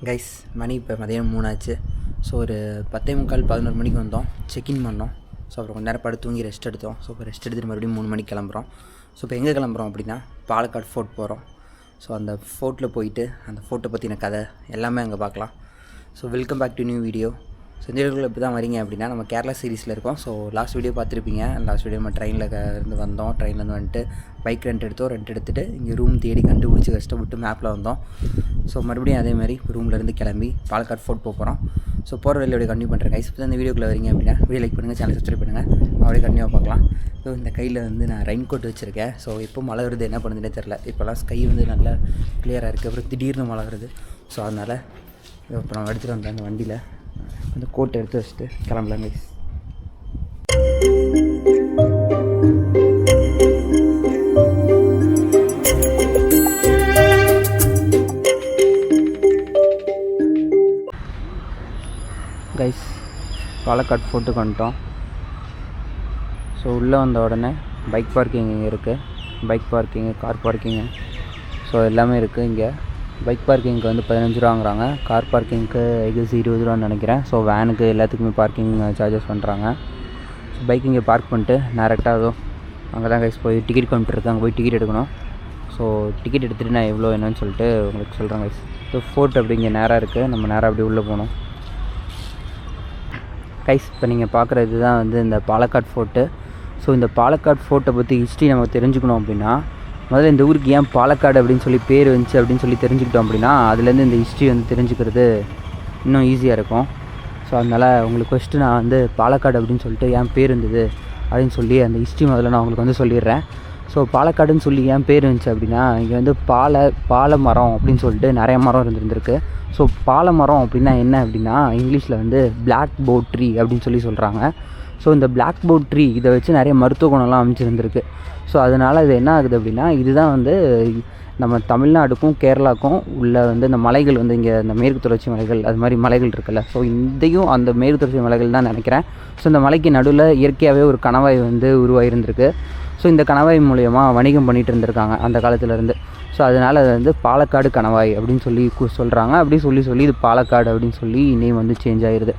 Guys மணி இப்போ மதியம் 3 ஆச்சு. ஸோ ஒரு 10:45 மணிக்கு வந்தோம், செக்இன் பண்ணோம். ஸோ அப்புறம் கொஞ்சம் நேரம் படுத்து தூங்கி ரெஸ்ட் எடுத்தோம். ஸோ இப்போ ரெஸ்ட் எடுத்துகிட்டு மறுபடியும் 3 மணிக்கு கிளம்புறோம். ஸோ இப்போ எங்கே கிளம்புறோம் அப்படின்னா பாலக்காடு ஃபோர்ட் போகிறோம். ஸோ அந்த ஃபோர்ட்டில் போயிட்டு அந்த ஃபோர்ட்டை பற்றின கதை எல்லாமே அங்கே பார்க்கலாம். So welcome back to new video. So இந்த வீடியோவில் இப்போ தான் வரீங்க அப்படின்னா நம்ம கேரளா சீரிஸில் இருக்கோம். ஸோ லாஸ்ட் வீடியோ பார்த்துருப்பீங்க. லாஸ்ட் வீடியோ நம்ம ட்ரெயினில் இருந்து வந்தோம். ட்ரெயின்லேருந்து வந்துட்டு பைக் ரெண்ட் எடுத்துகிட்டு இங்கே ரூம் தேடி கண்டுபிடிச்சி கஷ்டப்பட்டு மேப்பில் வந்தோம். ஸோ மறுபடியும் அதே மாதிரி ரூம்லேருந்து கிளம்பி பாலக்காடு ஃபோர்ட் போகிறோம். ஸோ போகிற வழியோட கண்டினியூ பண்ணுறேன் கைஸ். இப்போ இந்த வீடியோக்குள்ளே வரீங்க அப்படின்னா வீடியோ லைக் பண்ணுங்கள், சேனல் சப்ஸ்கிரைப் பண்ணுங்கள், அப்படியே கண்டினியூ பார்க்கலாம். ஸோ இந்த கையில் நான் ரெயின் கோட் வச்சுருக்கேன். ஸோ எப்போ மழை வருது என்ன பண்ணுதுன்னே தெரில. இப்போலாம் ஸ்கை நல்லா கிளியராக இருக்குது. அப்புறம் திடீர்னு மழை வருது. ஸோ அதனால் இப்போ நான் எடுத்துகிட்டு வந்தேன் அந்த வண்டியில் அந்த கோட்டை எடுத்து வச்சுட்டு கிளம்பலாம் கைஸ். கைஸ் பாலக்காடு ஃபோர்ட்டுக்கு வந்துட்டோம். ஸோ உள்ளே வந்த உடனே பைக் பார்க்கிங் இங்கே இருக்குது. Bike parking, car parking, so எல்லாமே இருக்குது. இங்கே பைக் பார்க்கிங்க்கு 15 ரூபாங்கிறாங்க. கார் பார்க்கிங்க்கு 20 ரூபான்னு நினைக்கிறேன். ஸோ வேனுக்கு எல்லாத்துக்குமே பார்க்கிங் சார்ஜஸ் பண்ணுறாங்க. ஸோ பைக் இங்கே பார்க் பண்ணிட்டு டேரெக்டாக அதுவும் அங்கே தான் கைஸ் போய் டிக்கெட் கவுண்டர் இருக்குது, அங்கே போய் டிக்கெட் எடுக்கணும். ஸோ டிக்கெட் எடுத்துகிட்டு நான் எவ்வளோ என்னன்னு சொல்லிட்டு உங்களுக்கு சொல்கிறேன் கைஸ். ஸோ ஃபோர்ட் அப்படி இங்கே நேராக இருக்குது. நம்ம நேராக அப்படி உள்ளே போகணும் கைஸ். இப்போ நீங்கள் பார்க்குற இது தான் இந்த பாலக்காடு ஃபோர்ட்டு. ஸோ இந்த பாலக்காடு ஃபோர்ட்டை பற்றி ஹிஸ்ட்ரி நம்ம தெரிஞ்சுக்கணும் அப்படின்னா முதல்ல இந்த ஊருக்கு ஏன் பாலக்காடு அப்படின்னு சொல்லி பேர் வந்துச்சு அப்படின்னு சொல்லி தெரிஞ்சுக்கிட்டோம் அப்படின்னா அதுலேருந்து இந்த ஹிஸ்ட்ரி தெரிஞ்சுக்கிறது இன்னும் ஈஸியாக இருக்கும். ஸோ அதனால் உங்களுக்கு ஃபஸ்ட்டு நான் பாலக்காடு அப்படின்னு சொல்லிட்டு ஏன் பேர் இருந்தது அப்படின்னு சொல்லி அந்த ஹிஸ்ட்ரி முதல்ல நான் உங்களுக்கு சொல்லிடுறேன். ஸோ பாலக்காடுன்னு சொல்லி ஏன் பேர் இருந்துச்சு அப்படின்னா இங்கே பாலை மரம் அப்படின்னு சொல்லிட்டு நிறைய மரம் இருந்திருக்கு. ஸோ பாலை மரம் அப்படின்னா என்ன அப்படின்னா இங்கிலீஷில் பிளாக் போர்ட் ட்ரீ அப்படின்னு சொல்லி சொல்கிறாங்க. ஸோ இந்த பிளாக் போர்ட் ட்ரீ இதை வச்சு நிறைய மருத்துவ குணம்லாம் அமைச்சிருந்துருக்கு. ஸோ அதனால் இது என்ன ஆகுது அப்படின்னா இதுதான் நம்ம தமிழ்நாடுக்கும் கேரளாவுக்கும் உள்ள இந்த மலைகள் இங்கே இந்த மேற்கு தொடர்ச்சி மலைகள் அது மாதிரி மலைகள் இருக்குல்ல. ஸோ இதையும் அந்த மேற்கு தொடர்ச்சி மலைகள் தான் நினைக்கிறேன். ஸோ இந்த மலைக்கு நடுவில் இயற்கையாகவே ஒரு கணவாய் உருவாகிருந்திருக்கு. ஸோ இந்த கணவாய் மூலயமா வணிகம் பண்ணிகிட்டு இருந்திருக்காங்க அந்த காலத்துலேருந்து. ஸோ அதனால் அது பாலக்காடு கணவாய் அப்படின்னு சொல்லி சொல்கிறாங்க. அப்படி சொல்லி இது பாலக்காடு அப்படின்னு சொல்லி நேம் சேஞ்ச் ஆகிடுது.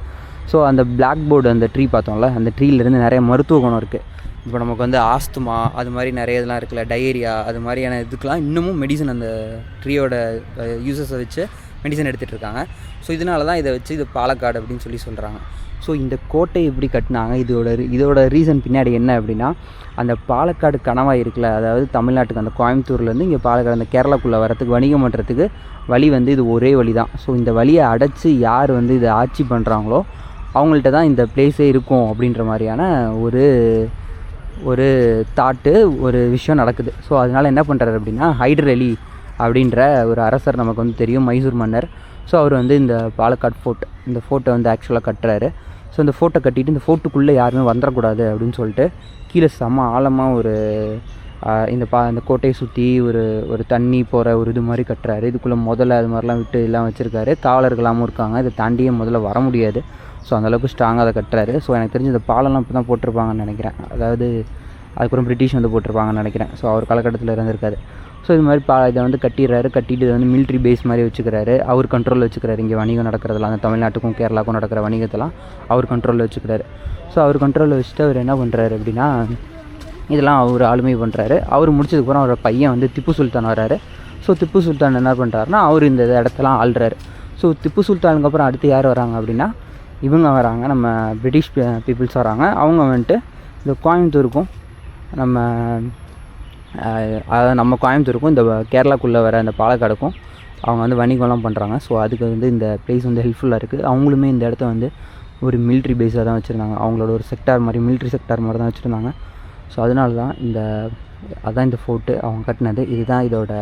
ஸோ அந்த பிளாக் போர்டு அந்த ட்ரீ பார்த்தோம்ல, அந்த ட்ரீலேருந்து நிறைய மருத்துவ குணம் இருக்குது. இப்போ நமக்கு ஆஸ்துமா அது மாதிரி நிறைய இதெல்லாம் இருக்குல்ல, டயேரியா அது மாதிரியான இதுக்கெலாம் இன்னமும் மெடிசன் அந்த ட்ரீயோட யூசஸை வச்சு மெடிசன் எடுத்துகிட்டு இருக்காங்க. ஸோ இதனால தான் இதை வச்சு இது பாலக்காடு அப்படின்னு சொல்லி சொல்கிறாங்க. ஸோ இந்த கோட்டை எப்படி கட்டினாங்க, இதோட ரீசன் பின்னாடி என்ன அப்படின்னா அந்த பாலக்காடு கணவாய் இருக்குல்ல, அதாவது தமிழ்நாட்டுக்கு அந்த கோயம்புத்தூர்லேருந்து இங்கே பாலக்காடு அந்த கேரளாக்குள்ளே வரத்துக்கு வணிகம் பண்ணுறதுக்கு வழி இது ஒரே வழி தான். ஸோ இந்த வழியை அடைச்சி யார் இதை ஆட்சி பண்ணுறாங்களோ அவங்கள்ட்ட தான் இந்த பிளேஸே இருக்கும் அப்படின்ற மாதிரியான ஒரு தாட்டு ஒரு விஷயம் நடக்குது. ஸோ அதனால் என்ன பண்ணுறாரு அப்படின்னா ஹைடர் அலி அப்படின்ற ஒரு அரசர் நமக்கு தெரியும், மைசூர் மன்னர். ஸோ அவர் இந்த பாலக்காடு ஃபோர்ட் இந்த ஃபோர்ட்டை ஆக்சுவலாக கட்டுறாரு. ஸோ இந்த ஃபோர்ட்டை கட்டிட்டு இந்த ஃபோர்ட்டுக்குள்ளே யாருமே வந்துடக்கூடாது அப்படின்னு சொல்லிட்டு கீழே செம்ம ஆழமாக இந்த கோட்டையை சுற்றி ஒரு தண்ணி போகிற ஒரு இது மாதிரி கட்டுறாரு. இதுக்குள்ளே முதல்ல அது மாதிரிலாம் விட்டு எல்லாம் வச்சுருக்காரு. காவலர்களாகவும் இருக்காங்க. இதை தாண்டியே முதல்ல வர முடியாது. ஸோ அந்தளவுக்கு ஸ்ட்ராங்காக அதை கட்டுறாரு. ஸோ எனக்கு தெரிஞ்ச இந்த பாலம்லாம் இப்போ தான் போட்டிருப்பாங்கன்னு நினைக்கிறேன். அதாவது அதுக்கப்புறம் பிரிட்டிஷ் போட்டிருப்பாங்கன்னு நினைக்கிறேன். ஸோ அவர் காலகட்டத்தில் இருந்திருக்காரு. ஸோ இது மாதிரி இதை கட்டிடுறாரு. கட்டிட்டு இதை மிலிட்ரி பேஸ் மாதிரி வச்சுக்கிறாரு. அவர் கண்ட்ரோலில் வச்சுக்கிறாரு. இங்கே வணிகம் நடக்கிறதுலாம் அந்த தமிழ்நாட்டுக்கும் கேரளாவுக்கும் நடக்கிற வணிகத்தெல்லாம் அவர் கண்ட்ரோலில் வச்சுக்கிறாரு. ஸோ அவர் கண்ட்ரோலில் வச்சுட்டு அவர் என்ன பண்ணுறாரு அப்படின்னா இதெல்லாம் அவர் ஆளுமை பண்ணுறாரு. அவர் முடிச்சதுக்கப்புறம் அவரோட பையன் திப்பு சுல்தான் வர்றாரு. ஸோ திப்பு சுல்தான் என்ன பண்ணுறாருன்னா அவர் இந்த இடத்தெல்லாம் ஆள்றாரு. ஸோ திப்பு சுல்தானுக்கு அப்புறம் அடுத்து யார் வராங்க அப்படின்னா இவங்க வராங்க, நம்ம பிரிட்டிஷ் பீப்புள்ஸ் வராங்க. அவங்க இந்த கோயம்புத்தூருக்கும் நம்ம கோயம்புத்தூருக்கும் இந்த கேரளாக்குள்ளே வர இந்த பாலக்காடுக்கும் அவங்க வணிகம்லாம் பண்ணுறாங்க. ஸோ அதுக்கு இந்த பிளேஸ் ஹெல்ப்ஃபுல்லாக இருக்குது. அவங்களுமே இந்த இடத்த ஒரு மிலிட்ரி பேஸாக தான் வச்சுருந்தாங்க. அவங்களோட ஒரு செக்டார் மாதிரி, மிலிட்ரி செக்டார் மாதிரி தான் வச்சுருந்தாங்க. ஸோ அதனால தான் அதான் இந்த ஃபோர்ட்டு அவங்க கட்டினது. இதுதான் இதோட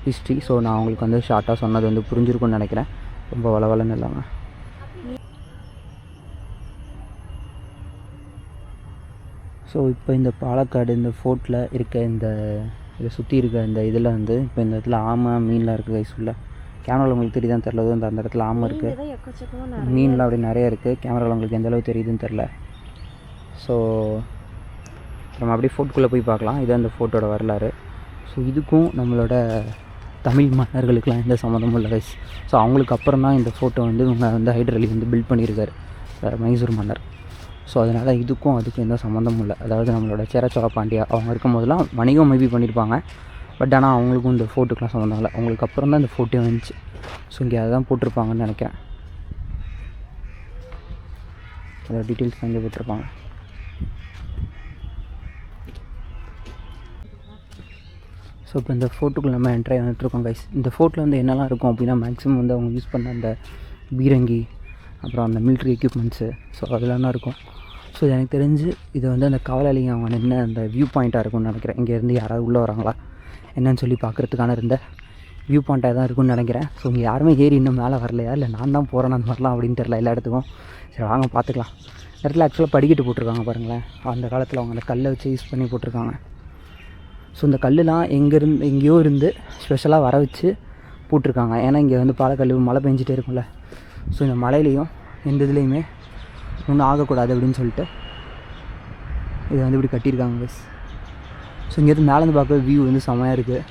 ஹிஸ்ட்ரி. ஸோ நான் அவங்களுக்கு ஷார்ட்டாக சொன்னது புரிஞ்சிருக்குன்னு நினைக்கிறேன். ரொம்ப வளவலன்னு இல்லாமல். ஸோ இப்போ இந்த பாலக்காடு இந்த ஃபோர்ட்டில் இருக்க இதை சுற்றி இருக்க இதில் இப்போ இந்த இடத்துல ஆமை மீன்லாம் இருக்குது கைஸ். உள்ள கேமராவில் உங்களுக்கு தெரியுதான்னு தெரில. அந்த இடத்துல ஆமை இருக்குது, மீன்லாம் அப்படி நிறைய இருக்குது. கேமராவில் உங்களுக்கு எந்த அளவுக்கு தெரியுதுன்னு தெரில. ஸோ நம்ம அப்படியே ஃபோர்ட்டுக்குள்ளே போய் பார்க்கலாம். இதுதான் இந்த ஃபோர்ட்டோட வரலாறு. ஸோ இதுக்கும் நம்மளோட தமிழ் மன்னர்களுக்கெலாம் எந்த சம்மந்தமும் இல்லை கைஸ். ஸோ அவங்களுக்கு அப்புறம் தான் இந்த ஃபோட்டோ வந்து இவங்க வந்து ஹைதர் அலி வந்து பில்ட் பண்ணியிருக்காரு, மைசூர் மன்னர். ஸோ அதனால் இதுக்கும் அதுக்கும் எந்த சம்மந்தமும் இல்லை. அதாவது நம்மளோட சேர சோழ பாண்டியா அவங்க இருக்கும் போதெல்லாம் வணிகம் மேபி பண்ணியிருப்பாங்க, பட் ஆனால் அவங்களுக்கும் இந்த ஃபோட்டோக்கெலாம் சம்மந்தம் இல்லை. அவங்களுக்கு அப்புறம் தான் இந்த ஃபோட்டோ வந்துச்சு. ஸோ இங்கே அதை தான் போட்டிருப்பாங்கன்னு நினைக்கிறேன். அதோட டீட்டெயில்ஸ் இங்கே போட்டிருப்பாங்க. ஸோ இப்போ இந்த ஃபோட்டோக்குள்ள நம்ம என்ட்ரி வந்துட்டுருக்கோம் கைஸ். இந்த ஃபோட்டோவில் வந்து என்னெல்லாம் இருக்கும் அப்படின்னா, மேக்ஸிமம் வந்து அவங்க யூஸ் பண்ண அந்த பீரங்கி, அப்புறம் அந்த மிலிட்ரி எக்யூப்மெண்ட்ஸு, ஸோ அதெல்லாம் தான் இருக்கும். ஸோ எனக்கு தெரிஞ்சு இது வந்து அந்த காவலாளிங்க அவங்க நின்று அந்த வியூ பாயிண்ட்டாக இருக்கும்னு நினைக்கிறேன். இங்கேருந்து யாராவது உள்ளே வராங்களா என்னன்னு சொல்லி பார்க்குறதுக்கான இருந்த வியூ பாயிண்ட்டாக தான் இருக்கும்னு நினைக்கிறேன். ஸோ இங்கே யாருமே ஏறி இன்னும் மேலே வரலையா, இல்லை நான் தான் போகிறேன் அந்த மாதிரிலாம் அப்படின்னு தெரில எல்லா இடத்துக்கும். சரி வாங்க பார்த்துக்கலாம். இந்த இடத்துல ஆக்சுவலாக படிக்கட்டு போட்டிருக்காங்க பாருங்களேன். அந்த காலத்தில் அவங்க அந்த கல்லை வச்சு யூஸ் பண்ணி போட்டிருக்காங்க. ஸோ இந்த கல்லுலாம் எங்கேயோ இருந்து ஸ்பெஷலாக வர வச்சு போட்டிருக்காங்க. ஏன்னா இங்கே வந்து பாலக்கல் மழை பெஞ்சிட்டே இருக்கும்ல. ஸோ இந்த மழையிலையும் எந்த இதுலேயுமே ஒன்றும் ஆகக்கூடாது அப்படின்னு சொல்லிட்டு இதை வந்து இப்படி கட்டியிருக்காங்க கைஸ். ஸோ இங்கேருந்து மேலேருந்து பார்க்க வியூ வந்து செம்மையாக இருக்குது.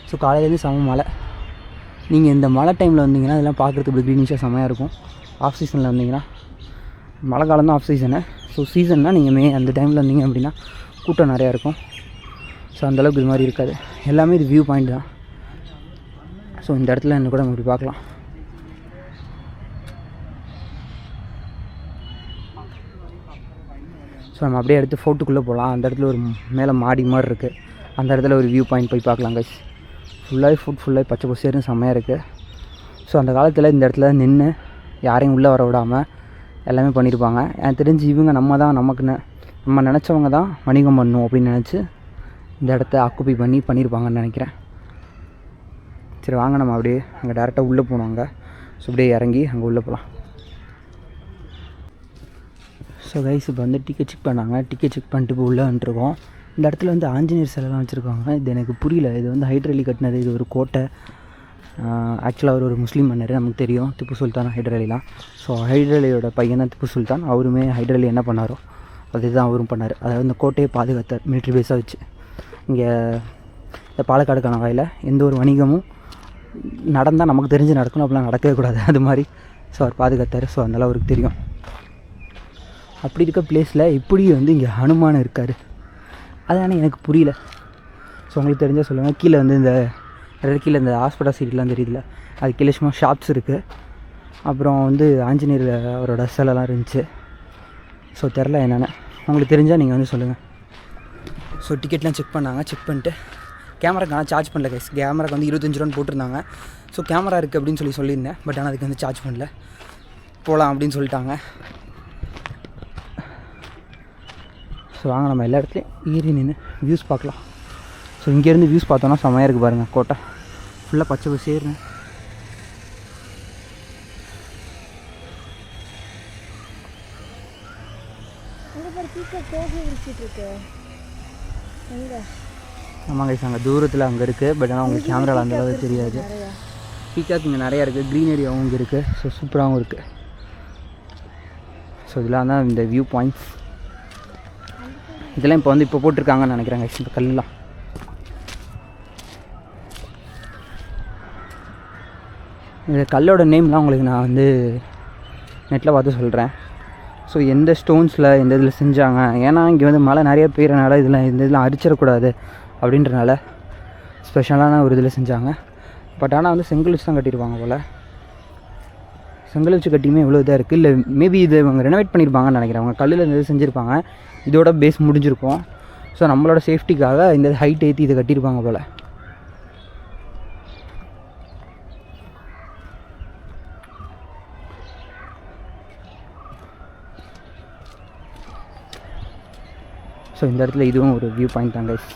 ஸோ காலையிலேருந்து செம்ம மழை. நீங்கள் இந்த மழை டைமில் வந்தீங்கன்னா இதெல்லாம் பார்க்குறதுக்கு இப்படி க்ரீனிஷாக செம்மையாக இருக்கும். ஆஃப் சீசனில் வந்தீங்கன்னா, மழை காலம் தான் ஆஃப் சீசனு. ஸோ சீசன்னால் நீங்கள் அந்த டைமில் வந்தீங்க அப்படின்னா கூட்டம் நிறையா இருக்கும். ஸோ அந்தளவுக்கு இது மாதிரி இருக்காது. எல்லாமே இது வியூ பாயிண்ட் தான். ஸோ இந்த இடத்துல என்ன கூட நம்ம இப்படி பார்க்கலாம். ஸோ நம்ம அப்படியே எடுத்து ஃபோட்டோக்குள்ளே போகலாம். அந்த இடத்துல ஒரு மேலே மாடி மாதிரி இருக்குது. அந்த இடத்துல ஒரு வியூ பாயிண்ட் போய் பார்க்கலாம் கைஸ். ஃபுல்லாக பச்சை பசேர்னு செம்மையாக இருக்குது. ஸோ அந்த காலத்தில் இந்த இடத்துல நின்று யாரையும் உள்ளே வர விடாமல் எல்லாமே பண்ணியிருப்பாங்க. எனக்கு தெரிஞ்சு இவங்க நம்ம நினச்சவங்க தான் வணிகம் பண்ணணும் அப்படின்னு நினச்சி இந்த இடத்த ஆக்குப்பை பண்ணியிருப்பாங்கன்னு நினைக்கிறேன். சரி வாங்க நம்ம அப்படியே அங்கே டேரெக்டாக உள்ளே போனோம். அங்கே ஸோ அப்படியே இறங்கி அங்கே உள்ளே போகலாம். ஸோ கைஸ் இப்போ வந்து டிக்கெட் செக் பண்ணாங்க. டிக்கெட் செக் பண்ணிட்டு இப்போ உள்ளே வந்துருக்கோம். இந்த இடத்துல வந்து ஆஞ்சநேயர் சிலைலாம் வச்சுருக்காங்க. இது எனக்கு புரியல. இது வந்து ஹைதர் அலி கட்டினது. இது ஒரு கோட்டை. ஆக்சுவலாக அவர் ஒரு முஸ்லீம் மன்னர், நமக்கு தெரியும், திப்பு சுல்தான் ஹைதர் அலிலாம். ஸோ ஹைதர் அலியோட பையன் தான் திப்பு சுல்தான். அவருமே ஹைதர் அலி என்ன பண்ணாரோ அதுதான் அவரும் பண்ணார். அதாவது இந்த கோட்டையை பாதுகாத்தார் மிலிட்ரி பேஸாக வச்சு. இங்கே இந்த பாலக்காடு கணவாயில் எந்த ஒரு வணிகமும் நடந்தால் நமக்கு தெரிஞ்சு நடக்கணும், அப்படிலாம் நடக்கவே கூடாது, அது மாதிரி. ஸோ அவர் பாதுகாத்தார். ஸோ அதனால் அவருக்கு தெரியும். அப்படி இருக்க பிளேஸில் இப்படி வந்து இங்கே ஹனுமான் இருக்கார். அது ஆனால் எனக்கு புரியல. ஸோ உங்களுக்கு தெரிஞ்சால் சொல்லுங்கள். கீழே வந்து கீழே இந்த ஹாஸ்பிட்டல் சீட்லாம் தெரியுதுல, அது கீழே சும்மா ஷாப்ஸ் இருக்குது. அப்புறம் வந்து ஆஞ்சநேயர் அவரோட சிலைலாம் இருந்துச்சு. ஸோ தெரில என்னென்ன, உங்களுக்கு தெரிஞ்சால் நீங்கள் வந்து சொல்லுங்கள். ஸோ டிக்கெட்லாம் செக் பண்ணாங்க. செக் பண்ணிட்டு கேமராக்கான சார்ஜ் பண்ணல கைஸ். கேமராக்கு வந்து 25 ரூபான்னு போட்டிருந்தாங்க. ஸோ கேமரா இருக்குது அப்படின்னு சொல்லியிருந்தேன். பட் ஆனால் அதுக்கு வந்து சார்ஜ் பண்ணல. போகலாம் அப்படின்னு சொல்லிட்டாங்க. ஸோ வாங்க நம்ம எல்லா இடத்துலையும் ஏறி நின்று வியூஸ் பார்க்கலாம். ஸோ இங்கேருந்து வியூஸ் பார்த்தோன்னா செம்மையாக இருக்குது பாருங்கள். கோட்டை ஃபுல்லாக பச்சை பசேர்னு. ஆமாம் கைஸ், அங்கே தூரத்தில் அங்கே இருக்குது. பட் ஆனால் உங்களுக்கு கேமராவில் அந்த அளவுக்கு தெரியாது. பீக்காக் இங்கே நிறையா இருக்குது. க்ரீனரியாகவும் இங்கே இருக்குது. ஸோ சூப்பராகவும் இருக்குது. ஸோ இதெல்லாம் தான் இந்த வியூ பாயிண்ட்ஸ். இதெல்லாம் இப்போ போட்டிருக்காங்கன்னு நினைக்கிறேன் கைஸ், இந்த கல்லாம். இந்த கல்லோட நேம்லாம் உங்களுக்கு நான் வந்து நெட்டில் பார்த்து சொல்கிறேன். ஸோ எந்த ஸ்டோன்ஸில் எந்த இதில் செஞ்சாங்க, ஏன்னா இங்கே வந்து மழை நிறைய பெய்யறனால இதெல்லாம் அரிச்சிடக்கூடாது அப்படின்றனால ஸ்பெஷலான ஒரு இதில் செஞ்சாங்க. பட் ஆனால் வந்து செங்கல் வச்சு தான் கட்டியிருப்பாங்க போல். செங்கல் வச்சு கட்டியுமே இவ்வளோ இதாக இருக்குது. இல்லை மேபி இது இவங்க ரெனோவேட் பண்ணியிருப்பாங்கன்னு நினைக்கிறேன். அவங்க கல்லில் இந்த இது செஞ்சுருப்பாங்க. இதோட பேஸ் முடிஞ்சிருக்கும். ஸோ நம்மளோட சேஃப்டிக்காக இந்த ஹைட் ஏற்றி இதை கட்டியிருப்பாங்க போல். ஸோ இந்த இடத்துல இதுவும் ஒரு வியூ பாயிண்ட் தான் கைஸ்.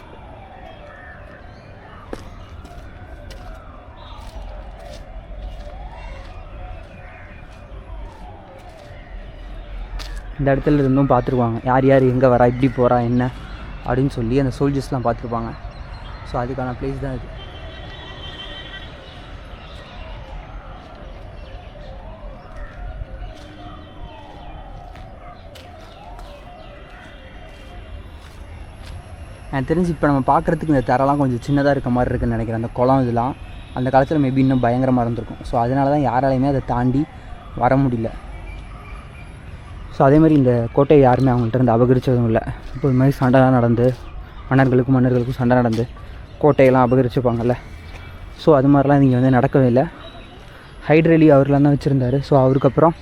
இந்த இடத்துல இருந்தும் பார்த்துருவாங்க யார் யார் எங்கே வரா, இப்படி போகிறா என்ன அப்படின்னு சொல்லி அந்த சோல்ஜர்ஸ்லாம் பார்த்துருப்பாங்க. ஸோ அதுக்கான பிளேஸ் தான் இது. எனக்கு தெரிஞ்சு இப்போ நம்ம பார்க்குறதுக்கு இந்த தரெல்லாம் கொஞ்சம் சின்னதாக இருக்க மாதிரி இருக்குதுன்னு நினைக்கிறேன். அந்த குளம் இதெல்லாம் அந்த காலத்தில் மேபி இன்னும் பயங்கரமாக இருந்திருக்கும். ஸோ அதனால தான் யாராலையுமே அதை தாண்டி வர முடியல. ஸோ அதேமாதிரி இந்த கோட்டையை யாருமே அவங்கள்ட்ட இருந்து அபகரித்ததும் இல்லை. இப்போ இது மாதிரி சண்டைலாம் நடந்து மன்னர்களுக்கும் சண்டை நடந்து கோட்டையெல்லாம் அபகரிச்சுப்பாங்கல்ல. ஸோ அது மாதிரிலாம் இங்கே வந்து நடக்கவே இல்லை. ஹைதர் அலி அவர்லாம் தான் வச்சுருந்தார். ஸோ அவருக்கப்புறம்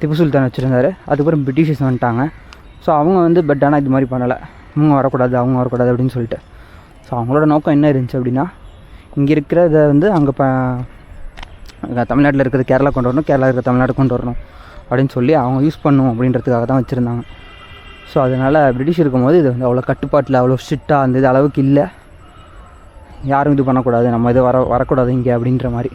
திப்பு சுல்தான் வச்சுருந்தார். அதுக்கப்புறம் பிரிட்டிஷர்ஸ் வந்துட்டாங்க. ஸோ அவங்க வந்து பட் ஆனால் இது மாதிரி பண்ணலை, அவங்க வரக்கூடாது அப்படின்னு சொல்லிட்டு. ஸோ அவங்களோட நோக்கம் என்ன இருந்துச்சு அப்படின்னா, இங்கே இருக்கிறத வந்து அங்கே தமிழ்நாட்டில் இருக்கிறது கேரளா கொண்டு வரணும், கேரளா இருக்கிற தமிழ்நாடு கொண்டு வரணும் அப்படின்னு சொல்லி அவங்க யூஸ் பண்ணணும் அப்படின்றதுக்காக தான் வச்சுருந்தாங்க. ஸோ அதனால் பிரிட்டிஷ் இருக்கும்போது இது வந்து அவ்வளோ கட்டுப்பாட்டில் அவ்வளோ ஸ்ட்ரிக்டாக அந்த இது அளவுக்கு இல்லை. யாரும் இது பண்ணக்கூடாது, நம்ம இது வரக்கூடாது இங்கே அப்படின்ற மாதிரி.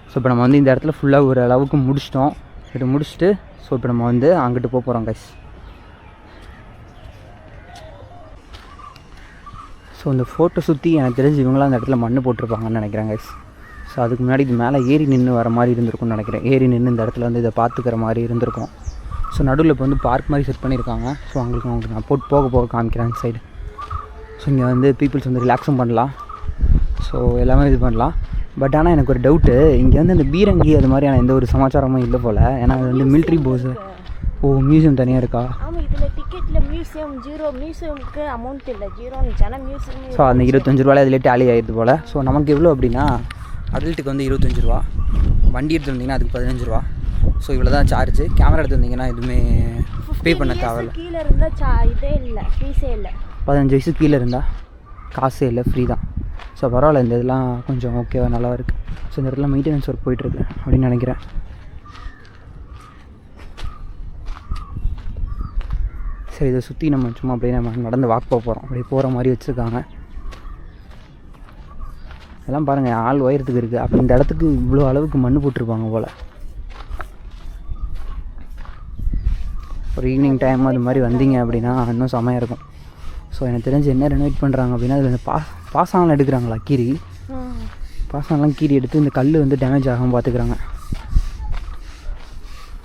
ஸோ இப்போ நம்ம வந்து இந்த இடத்துல ஃபுல்லாக ஒரு அளவுக்கு முடிச்சிட்டோம். இது முடிச்சுட்டு ஸோ இப்போ நம்ம வந்து அங்கிட்டு போக போகிறோம் கைஸ். ஸோ இந்த ஃபோட்டோ சுற்றி எனக்கு தெரிஞ்சு இவங்களாம் அந்த இடத்துல மண் போட்டிருப்பாங்கன்னு நினைக்கிறேன் கைஸ். ஸோ அதுக்கு முன்னாடி இது மேலே ஏறி நின்று வர மாதிரி இருந்திருக்கும்னு நினைக்கிறேன். ஏறி நின்று இந்த இடத்துல வந்து இதை பார்த்துக்கிற மாதிரி இருந்திருக்கும். ஸோ நடுவில் இப்போ வந்து பார்க் மாதிரி செட் பண்ணியிருக்காங்க. ஸோ அவங்களுக்கு நான் போக காமிக்கிறேன் சைடு. ஸோ இங்கே வந்து பீப்புள்ஸ் வந்து ரிலாக்ஸும் பண்ணலாம். ஸோ எல்லாமே இது பண்ணலாம். பட் ஆனால் எனக்கு ஒரு டவுட்டு, இங்கே வந்து அந்த பீரங்கி அது மாதிரியான எந்த ஒரு சமாச்சாரமும் இல்லை போல். ஏன்னா அது வந்து மிலிட்ரி போஸு. ஓ, மியூசியம் தனியாக இருக்கா? ஸோ அந்த 25 ரூபாயில் அதிலே டேலி ஆகிடுது போல். ஸோ நமக்கு எவ்வளோ அப்படின்னா, அடல்ட்டுக்கு வந்து 25 ரூபா, வண்டி எடுத்து வந்தீங்கன்னா அதுக்கு 15 ரூபா. ஸோ இவ்வளோ தான் சார்ஜு. கேமரா எடுத்து வந்தீங்கன்னா எதுவுமே பே பண்ண தேவையில்ல. கீழே இருந்தால் இதே இல்லை, ஃபீஸே இல்லை. 15 வயசு கீழே இருந்தால் காசே இல்லை, ஃப்ரீ தான். ஸோ பரவாயில்ல, இந்த இதெல்லாம் கொஞ்சம் ஓகேவா நல்லா இருக்குது. ஸோ இந்த இடத்துல மெயின்டெனன்ஸ் ஒர்க் போயிட்டுருக்கு அப்படின்னு நினைக்கிறேன். சரி, இதை சுற்றி நம்ம சும்மா அப்படியே நம்ம நடந்து வாக் போகிறோம். அப்படியே போகிற மாதிரி வச்சுருக்காங்க. இதெல்லாம் பாருங்கள், ஆள் உயரத்துக்கு இருக்குது. அப்போ இந்த இடத்துக்கு இவ்வளோ அளவுக்கு மண் போட்டிருப்பாங்க போல். ஒரு ஈவினிங் டைம் அது மாதிரி வந்தீங்க அப்படின்னா இன்னும் செமையாக இருக்கும். ஸோ எனக்கு தெரிஞ்சு என்ன ரெனோவேட் பண்ணுறாங்க அப்படின்னா, அதில் இந்த பாசனம்லாம் எடுக்கிறாங்களா, கீரி பாசனம்லாம் கீரி எடுத்து இந்த கல் வந்து டேமேஜ் ஆகாமல் பார்த்துக்கிறாங்க.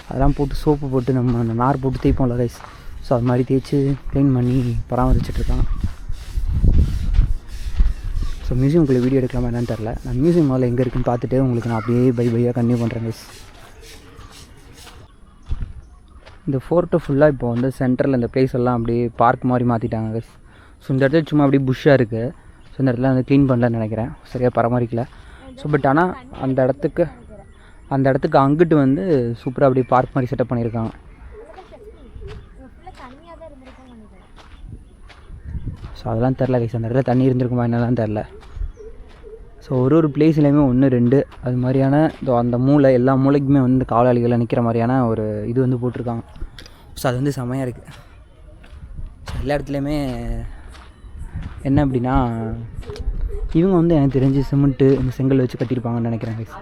அதெல்லாம் போட்டு சோப்பு போட்டு நம்ம அந்த நார் போட்டு தேய்ப்போம்ல ரைஸ். ஸோ அது மாதிரி தேய்ச்சி க்ளீன் பண்ணி பராமரிச்சிட்ருக்காங்க. ஸோ மியூசியம்குள்ளே வீடியோ எடுக்கலாமா என்னன்னு தெரில. நான் மியூசியம் முதல்ல எங்கே இருக்குன்னு பார்த்துட்டு உங்களுக்கு நான் அப்படியே பையாக கன்டினியூ பண்ணுறேன் கைஸ். இந்த ஃபோர்ட்டை ஃபுல்லாக இப்போ வந்து சென்டரில் இந்த பிளேஸ் எல்லாம் அப்படியே பார்க் மாதிரி மாற்றிட்டாங்க கைஸ். ஸோ இந்த இடத்துல சும்மா அப்படியே புஷ்ஷாக இருக்குது. ஸோ இந்த இடத்துல வந்து க்ளீன் பண்ணலன்னு நினைக்கிறேன், சரியாக பராமரிக்கல. ஸோ பட் ஆனால் அந்த இடத்துக்கு அங்கிட்டு வந்து சூப்பராக அப்படியே பார்க் மாதிரி செட்டப் பண்ணியிருக்காங்க. ஸோ அதெல்லாம் தெரில கைஸ், அந்த இடத்துல தண்ணி இருந்திருக்குமா என்னெல்லாம் தெரில. ஸோ ஒரு பிளேஸ்லேயுமே 1, 2 அது மாதிரியான அந்த மூளை எல்லா மூளைக்குமே வந்து காவலாளிகளை நிற்கிற மாதிரியான ஒரு இது வந்து போட்டிருக்காங்க. ஸோ அது வந்து செமையாக இருக்குது. ஸோ எல்லா இடத்துலையுமே என்ன அப்படின்னா, இவங்க வந்து எனக்கு தெரிஞ்சு சிமெண்ட்டு இந்த செங்கல் வச்சு கட்டியிருப்பாங்கன்னு நினைக்கிறேன் கைஸ்.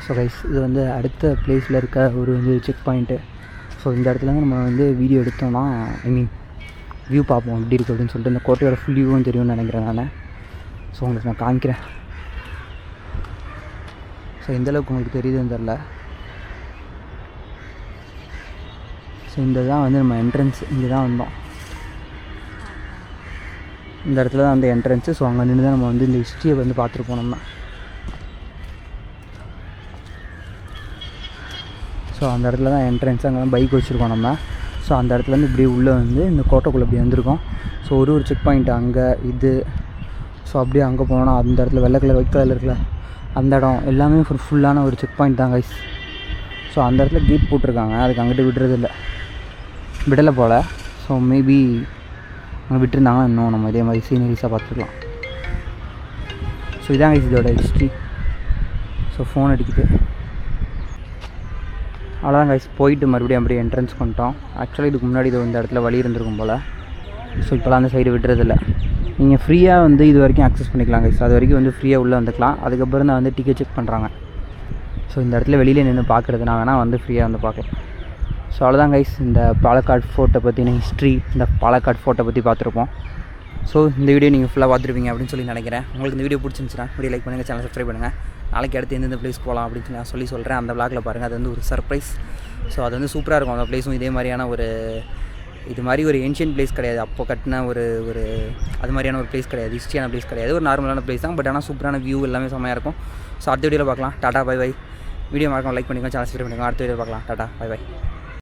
ஸோ கைஸ், இது வந்து அடுத்த பிளேஸில் இருக்க ஒரு வந்து செக் பாயிண்ட்டு. ஸோ இந்த இடத்துலேருந்து நம்ம வந்து வீடியோ எடுத்தோம்னா வியூ பார்ப்போம் எப்படி இருக்குது அப்படின்னு சொல்லிட்டு. இந்த கோட்டையோட ஃபுல் வியூவும் தெரியும்னு நினைக்கிறேன் நான். ஸோ உங்களுக்கு நான் காமிக்கிறேன். ஸோ எந்தளவுக்கு உங்களுக்கு தெரியுதுன்னு தெரில. ஸோ இந்த தான் வந்து நம்ம என்ட்ரன்ஸ். இங்கே தான் வந்தோம், இந்த இடத்துல தான் வந்து என்ட்ரன்ஸு. ஸோ அங்கே நின்று தான் நம்ம வந்து இந்த ஹிஸ்ட்ரியை வந்து பார்த்துருப்போம் நம்ம. ஸோ அந்த இடத்துல தான் என்ட்ரன்ஸ். அங்கே தான் பைக் வச்சுருக்கோம் நம்ம. ஸோ அந்த இடத்துலேருந்து இப்படியே உள்ளே வந்து இந்த கோட்டைக்குள்ளே இப்படி வந்திருக்கோம். ஸோ ஒரு செக் பாயிண்ட்டு அங்கே இது. ஸோ அப்படியே அங்கே போனோன்னா அந்த இடத்துல வெள்ளை கலர் ஒயிட் கலரில் இருக்குல்ல அந்த இடம் எல்லாமே ஒரு ஃபுல்லான ஒரு செக் பாயிண்ட் தான் கைஸ். ஸோ அந்த இடத்துல கேட் போட்டிருக்காங்க, அதுக்கு அங்கிட்டு விடலை போல். ஸோ மேபி அங்கே விட்டுருந்தாங்கன்னா இன்னும் நம்ம இதே மாதிரி சீனரிஸாக பார்த்துக்கலாம். ஸோ இதான் கைஸ் இதோட ஹிஸ்ட்ரி. ஸோ ஃபோன் அடிக்குது. அவ்வளோதான் கைஸ், போயிட்டு மறுபடியும் அப்படியே என்ட்ரன்ஸ் பண்ணிட்டோம். ஆக்சுவலாக இதுக்கு முன்னாடி இது இந்த இடத்துல வழி இருந்திருக்கும் போல். ஸோ இப்போலாம் அந்த சைடு விடுறதில்ல. நீங்கள் ஃப்ரீயாக வந்து இது வரைக்கும் அக்சஸ் பண்ணிக்கலாம் கைஸ். அது வரைக்கும் வந்து ஃப்ரீயாக உள்ளே வந்துக்கலாம். அதுக்கப்புறம் தான் வந்து டிக்கெட் செக் பண்ணுறாங்க. ஸோ இந்த இடத்துல வெளியில் நின்று பார்க்குறது நான் வேணால் வந்து ஃப்ரீயாக வந்து பார்க்கலாம். ஸோ அவ்வளோதான் கைஸ், இந்த பாலக்காடு ஃபோர்ட்டை பற்றின ஹிஸ்ட்ரி, இந்த பாலக்காடு ஃபோர்ட்டை பற்றி பார்த்துருப்போம். ஸோ இந்த வீடியோ நீங்கள் ஃபுல்லாக பார்த்துருப்பீங்க அப்படின்னு சொல்லி நினைக்கிறேன். உங்களுக்கு இந்த வீடியோ பிடிச்சிருந்துச்சுன்னா வீடியோ லைக் பண்ணுங்கள், சேனல் சப்ஸ்கிரைப் பண்ணுங்கள். நாளைக்கு அடுத்து எந்தெந்த பிளேஸ் போகலாம் அப்படின்னு நான் சொல்கிறேன். அந்த விளாகில் பாருங்கள், அது வந்து ஒரு சர்ப்ரைஸ். ஸோ அது வந்து சூப்பராக இருக்கும். அந்த பிளேஸும் இதே மாதிரியான ஒரு இது மாதிரி ஒரு ஏன்ஷியன்ட் பிளேஸ் கிடையாது, அப்போ கட்டின ஒரு அது மாதிரியான ஒரு பிளேஸ் கிடையாது, ஹிஸ்ட்ரியான பிளேஸ் கிடையாது, ஒரு நார்மலான பிளேஸ் தான். பட் ஆனால் சூப்பரான வியூ எல்லாமே செம்மையாக இருக்கும். ஸோ அடுத்த வீடியோவில் பார்க்கலாம். Tata bye bye. வீடியோ மறக்காம லைக் பண்ணிக்கோங்க, சேனல் சப்ஸ்கிரைப் பண்ணிக்கோங்க. அடுத்த வீடியோ பார்க்கலாம். Tata bye by.